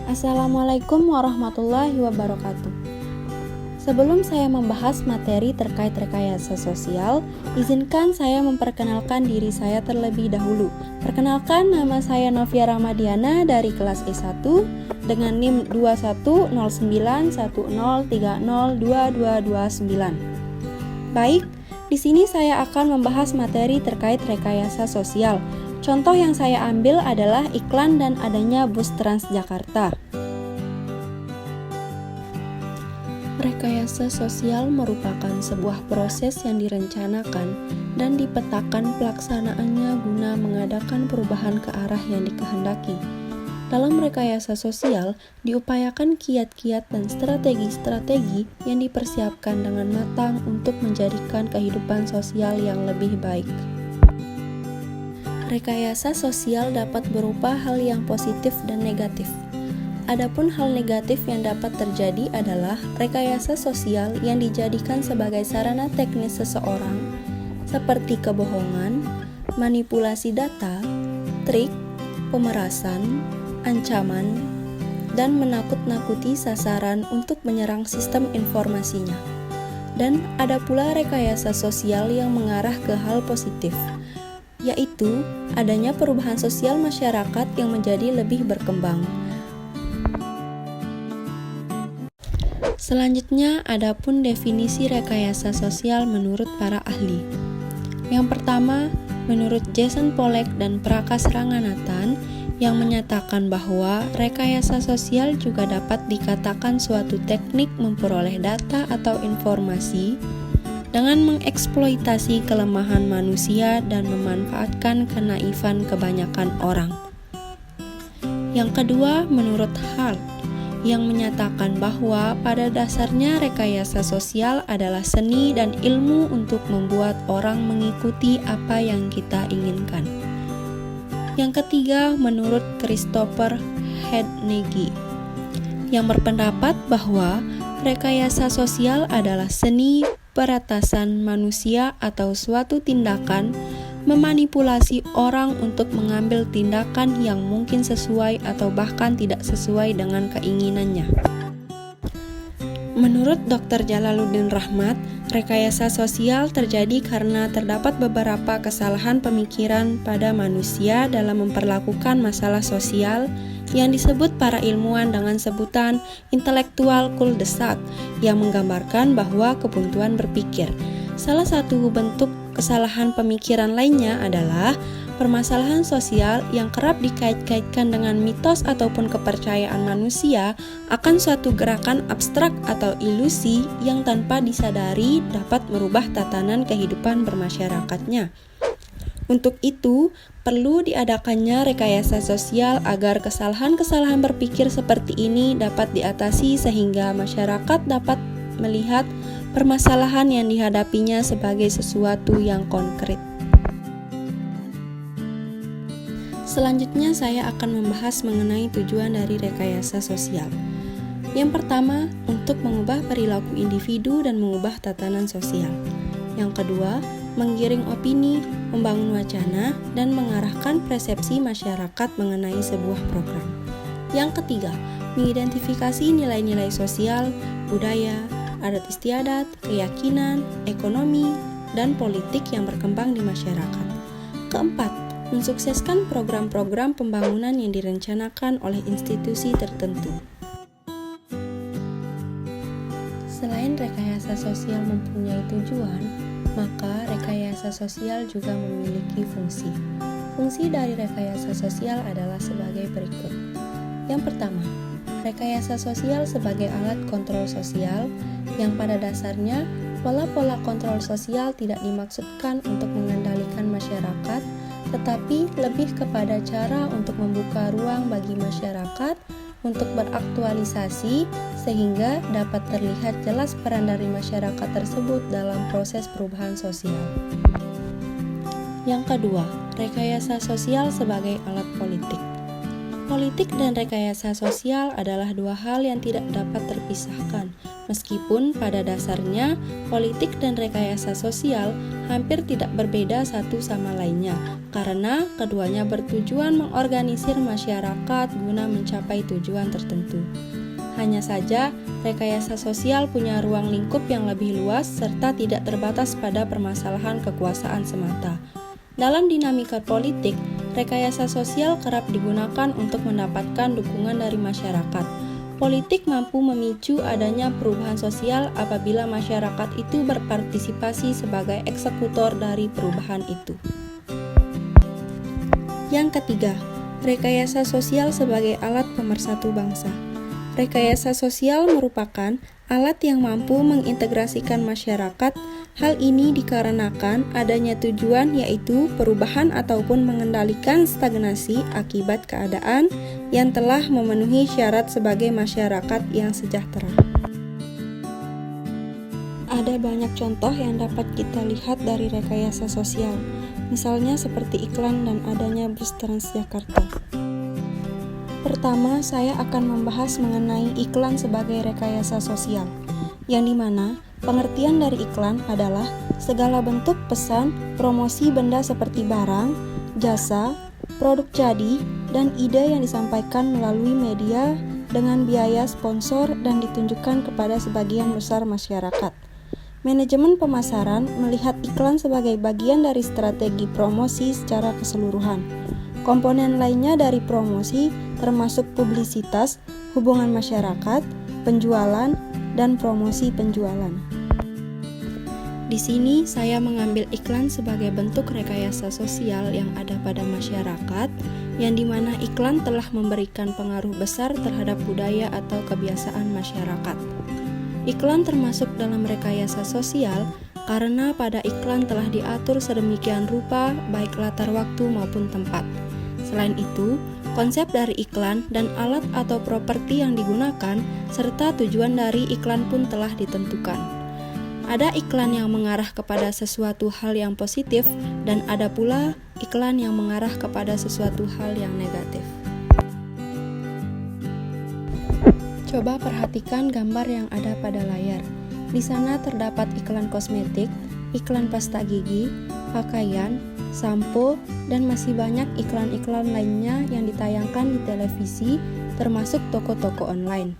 Assalamualaikum warahmatullahi wabarakatuh. Sebelum saya membahas materi terkait rekayasa sosial, izinkan saya memperkenalkan diri saya terlebih dahulu. Perkenalkan, nama saya Novia Ramadiana dari kelas E1 dengan NIM 210910302229. Baik, di sini saya akan membahas materi terkait rekayasa sosial. Contoh yang saya ambil adalah iklan dan adanya bus Transjakarta. Rekayasa sosial merupakan sebuah proses yang direncanakan dan dipetakan pelaksanaannya guna mengadakan perubahan ke arah yang dikehendaki. Dalam rekayasa sosial, diupayakan kiat-kiat dan strategi-strategi yang dipersiapkan dengan matang untuk menjadikan kehidupan sosial yang lebih baik. Rekayasa sosial dapat berupa hal yang positif dan negatif. Adapun hal negatif yang dapat terjadi adalah rekayasa sosial yang dijadikan sebagai sarana teknis seseorang, seperti kebohongan, manipulasi data, trik, pemerasan, ancaman, dan menakut-nakuti sasaran untuk menyerang sistem informasinya. Dan ada pula rekayasa sosial yang mengarah ke hal positif, yaitu adanya perubahan sosial masyarakat yang menjadi lebih berkembang. Selanjutnya, adapun definisi rekayasa sosial menurut para ahli. Yang pertama, menurut Jason Pollack dan Prakas Ranganathan, yang menyatakan bahwa rekayasa sosial juga dapat dikatakan suatu teknik memperoleh data atau informasi dengan mengeksploitasi kelemahan manusia dan memanfaatkan kenaifan kebanyakan orang. Yang kedua, menurut Hart, yang menyatakan bahwa pada dasarnya rekayasa sosial adalah seni dan ilmu untuk membuat orang mengikuti apa yang kita inginkan. Yang ketiga, menurut Christopher Hednegi, yang berpendapat bahwa rekayasa sosial adalah seni peratasan manusia atau suatu tindakan memanipulasi orang untuk mengambil tindakan yang mungkin sesuai atau bahkan tidak sesuai dengan keinginannya. Menurut Dr. Jalaluddin Rahmat, rekayasa sosial terjadi karena terdapat beberapa kesalahan pemikiran pada manusia dalam memperlakukan masalah sosial yang disebut para ilmuwan dengan sebutan intelektual cul-de-sac yang menggambarkan bahwa kebuntuan berpikir. Salah satu bentuk kesalahan pemikiran lainnya adalah permasalahan sosial yang kerap dikait-kaitkan dengan mitos ataupun kepercayaan manusia akan suatu gerakan abstrak atau ilusi yang tanpa disadari dapat merubah tatanan kehidupan bermasyarakatnya. Untuk itu, perlu diadakannya rekayasa sosial agar kesalahan-kesalahan berpikir seperti ini dapat diatasi sehingga masyarakat dapat melihat permasalahan yang dihadapinya sebagai sesuatu yang konkret. Selanjutnya saya akan membahas mengenai tujuan dari rekayasa sosial. Yang pertama, untuk mengubah perilaku individu dan mengubah tatanan sosial. Yang kedua, menggiring opini, membangun wacana, dan mengarahkan persepsi masyarakat mengenai sebuah program. Yang ketiga, mengidentifikasi nilai-nilai sosial, budaya, adat istiadat, keyakinan, ekonomi, dan politik yang berkembang di masyarakat. Keempat, mensukseskan program-program pembangunan yang direncanakan oleh institusi tertentu. Selain rekayasa sosial mempunyai tujuan, maka rekayasa sosial juga memiliki fungsi. Fungsi dari rekayasa sosial adalah sebagai berikut. Yang pertama, rekayasa sosial sebagai alat kontrol sosial yang pada dasarnya pola-pola kontrol sosial tidak dimaksudkan untuk mengendalikan masyarakat, tetapi lebih kepada cara untuk membuka ruang bagi masyarakat untuk beraktualisasi sehingga dapat terlihat jelas peran dari masyarakat tersebut dalam proses perubahan sosial. Yang kedua, rekayasa sosial sebagai alat politik. Politik dan rekayasa sosial adalah dua hal yang tidak dapat terpisahkan. Meskipun pada dasarnya politik dan rekayasa sosial hampir tidak berbeda satu sama lainnya, karena keduanya bertujuan mengorganisir masyarakat guna mencapai tujuan tertentu. Hanya saja, rekayasa sosial punya ruang lingkup yang lebih luas serta tidak terbatas pada permasalahan kekuasaan semata. Dalam dinamika politik, rekayasa sosial kerap digunakan untuk mendapatkan dukungan dari masyarakat. Politik mampu memicu adanya perubahan sosial apabila masyarakat itu berpartisipasi sebagai eksekutor dari perubahan itu. Yang ketiga, rekayasa sosial sebagai alat pemersatu bangsa. Rekayasa sosial merupakan alat yang mampu mengintegrasikan masyarakat. Hal ini dikarenakan adanya tujuan yaitu perubahan ataupun mengendalikan stagnasi akibat keadaan yang telah memenuhi syarat sebagai masyarakat yang sejahtera. Ada banyak contoh yang dapat kita lihat dari rekayasa sosial, misalnya seperti iklan dan adanya bus Transjakarta. Pertama, saya akan membahas mengenai iklan sebagai rekayasa sosial, yang dimana pengertian dari iklan adalah segala bentuk pesan, promosi benda seperti barang, jasa, produk jadi, dan ide yang disampaikan melalui media dengan biaya sponsor dan ditunjukkan kepada sebagian besar masyarakat. Manajemen pemasaran melihat iklan sebagai bagian dari strategi promosi secara keseluruhan. Komponen lainnya dari promosi termasuk publisitas, hubungan masyarakat, penjualan, dan promosi penjualan. Di sini saya mengambil iklan sebagai bentuk rekayasa sosial yang ada pada masyarakat, yang dimana iklan telah memberikan pengaruh besar terhadap budaya atau kebiasaan masyarakat. Iklan termasuk dalam rekayasa sosial karena pada iklan telah diatur sedemikian rupa baik latar waktu maupun tempat. Selain itu, konsep dari iklan dan alat atau properti yang digunakan serta tujuan dari iklan pun telah ditentukan. Ada iklan yang mengarah kepada sesuatu hal yang positif dan ada pula iklan yang mengarah kepada sesuatu hal yang negatif. Coba perhatikan gambar yang ada pada layar. Di sana terdapat iklan kosmetik, iklan pasta gigi, pakaian, sampo, dan masih banyak iklan-iklan lainnya yang ditayangkan di televisi, termasuk toko-toko online.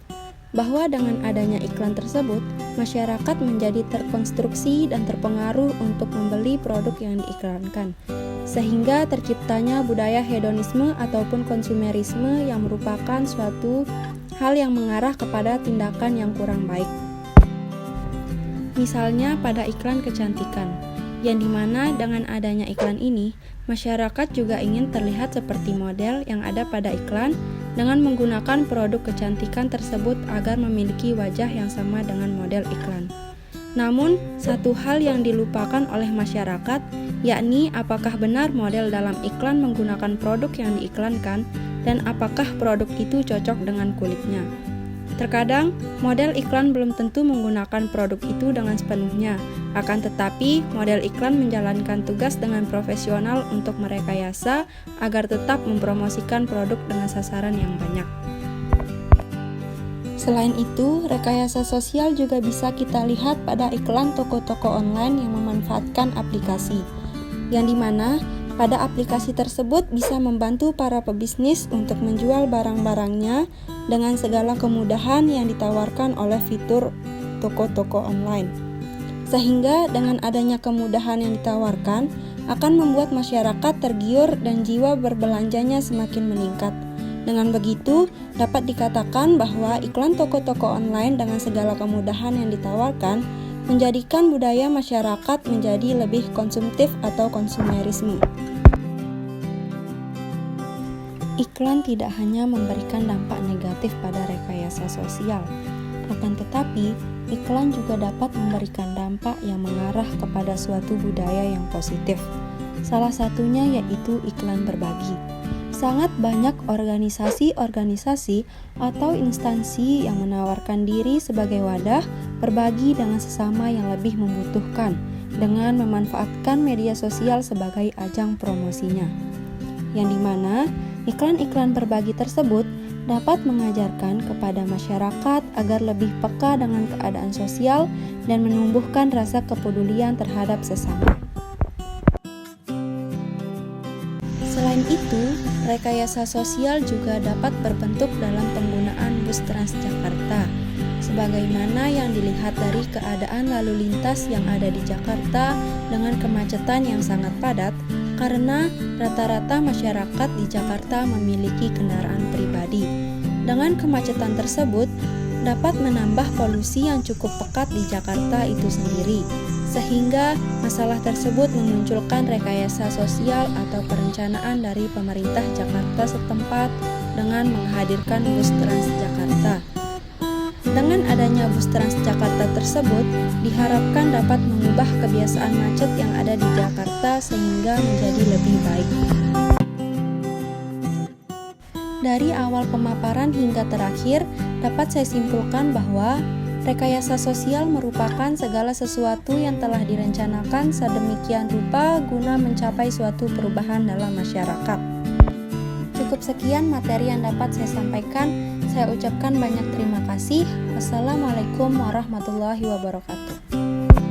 Bahwa dengan adanya iklan tersebut, masyarakat menjadi terkonstruksi dan terpengaruh untuk membeli produk yang diiklankan, sehingga terciptanya budaya hedonisme ataupun konsumerisme yang merupakan suatu hal yang mengarah kepada tindakan yang kurang baik. Misalnya pada iklan kecantikan, yang dimana dengan adanya iklan ini, masyarakat juga ingin terlihat seperti model yang ada pada iklan dengan menggunakan produk kecantikan tersebut agar memiliki wajah yang sama dengan model iklan. Namun, satu hal yang dilupakan oleh masyarakat, yakni apakah benar model dalam iklan menggunakan produk yang diiklankan dan apakah produk itu cocok dengan kulitnya. Terkadang, model iklan belum tentu menggunakan produk itu dengan sepenuhnya, akan tetapi model iklan menjalankan tugas dengan profesional untuk merekayasa agar tetap mempromosikan produk dengan sasaran yang banyak. Selain itu, rekayasa sosial juga bisa kita lihat pada iklan toko-toko online yang memanfaatkan aplikasi, yang dimana pada aplikasi tersebut bisa membantu para pebisnis untuk menjual barang-barangnya dengan segala kemudahan yang ditawarkan oleh fitur toko-toko online. Sehingga dengan adanya kemudahan yang ditawarkan akan membuat masyarakat tergiur dan jiwa berbelanjanya semakin meningkat. Dengan begitu, dapat dikatakan bahwa iklan toko-toko online dengan segala kemudahan yang ditawarkan menjadikan budaya masyarakat menjadi lebih konsumtif atau konsumerisme. Iklan tidak hanya memberikan dampak negatif pada rekayasa sosial, akan tetapi iklan juga dapat memberikan dampak yang mengarah kepada suatu budaya yang positif. Salah satunya yaitu iklan berbagi. Sangat banyak organisasi-organisasi atau instansi yang menawarkan diri sebagai wadah berbagi dengan sesama yang lebih membutuhkan dengan memanfaatkan media sosial sebagai ajang promosinya. Yang dimana iklan-iklan berbagi tersebut dapat mengajarkan kepada masyarakat agar lebih peka dengan keadaan sosial dan menumbuhkan rasa kepedulian terhadap sesama. Selain itu, rekayasa sosial juga dapat berbentuk dalam penggunaan bus Transjakarta, sebagaimana yang dilihat dari keadaan lalu lintas yang ada di Jakarta dengan kemacetan yang sangat padat, karena rata-rata masyarakat di Jakarta memiliki kendaraan pribadi. Dengan kemacetan tersebut, dapat menambah polusi yang cukup pekat di Jakarta itu sendiri, sehingga masalah tersebut memunculkan rekayasa sosial atau perencanaan dari pemerintah Jakarta setempat dengan menghadirkan bus Transjakarta. Dengan adanya bus Transjakarta tersebut, diharapkan dapat mengubah kebiasaan macet yang ada di Jakarta sehingga menjadi lebih baik. Dari awal pemaparan hingga terakhir, dapat saya simpulkan bahwa rekayasa sosial merupakan segala sesuatu yang telah direncanakan sedemikian rupa guna mencapai suatu perubahan dalam masyarakat. Cukup sekian materi yang dapat saya sampaikan. Saya ucapkan banyak terima kasih. Wassalamualaikum warahmatullahi wabarakatuh.